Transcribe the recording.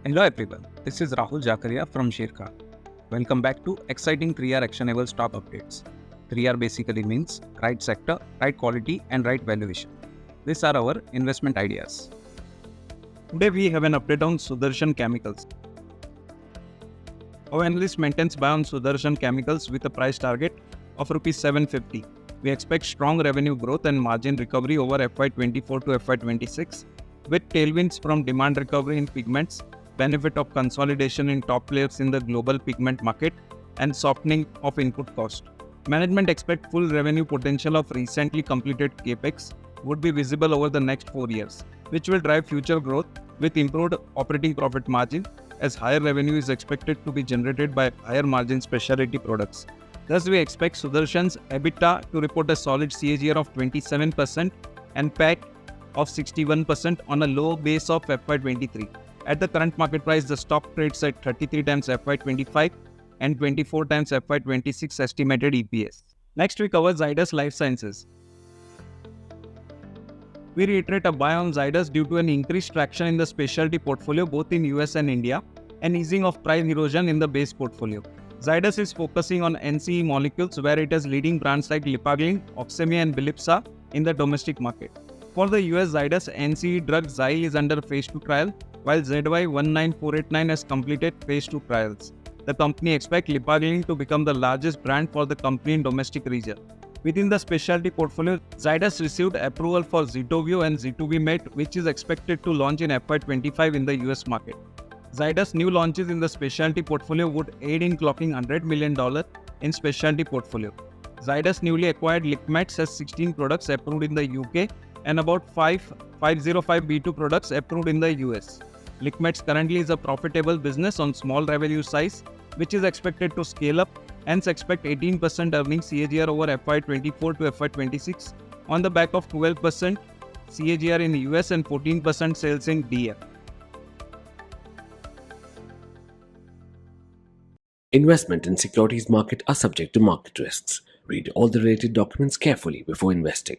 Hello everyone, this is Rahul Jakaria from Sharekhan. Welcome back to exciting 3R Actionable Stock Updates. 3R basically means right sector, right quality and right valuation. These are our investment ideas. Today we have an update on Sudarshan Chemicals. Our analyst maintains buy on Sudarshan Chemicals with a price target of Rs 750. We expect strong revenue growth and margin recovery over FY24 to FY26 with tailwinds from demand recovery in pigments, benefit of consolidation in top players in the global pigment market, and softening of input cost. Management expects full revenue potential of recently completed capex would be visible over the next 4 years, which will drive future growth with improved operating profit margin as higher revenue is expected to be generated by higher margin specialty products. Thus, we expect Sudarshan's EBITDA to report a solid CAGR of 27% and PAT of 61% on a low base of FY23. At the current market price, the stock trades at 33 times FY25 and 24 times FY26 estimated EPS. Next, we cover Zydus Lifesciences. We reiterate a buy on Zydus due to an increased traction in the specialty portfolio both in US and India and easing of price erosion in the base portfolio. Zydus is focusing on NCE molecules where it has leading brands like Lipaglyn, Oxemia and Bilipsa in the domestic market. For the US Zydus, NCE drug Xyl is under phase 2 trial, while ZY19489 has completed phase 2 trials. The company expects Lipaglyn to become the largest brand for the company in domestic region. Within the specialty portfolio, Zydus received approval for Zetovio and Zituvimet, which is expected to launch in FY25 in the US market. Zydus' new launches in the specialty portfolio would aid in clocking $100 million in specialty portfolio. Zydus newly acquired Lickmats has 16 products approved in the UK and about 505B2 products approved in the US. Lickmats currently is a profitable business on small revenue size, which is expected to scale up, hence expect 18% earnings CAGR over FY24 to FY26 on the back of 12% CAGR in US and 14% sales in DF. Investment in securities market are subject to market risks. Read all the related documents carefully before investing.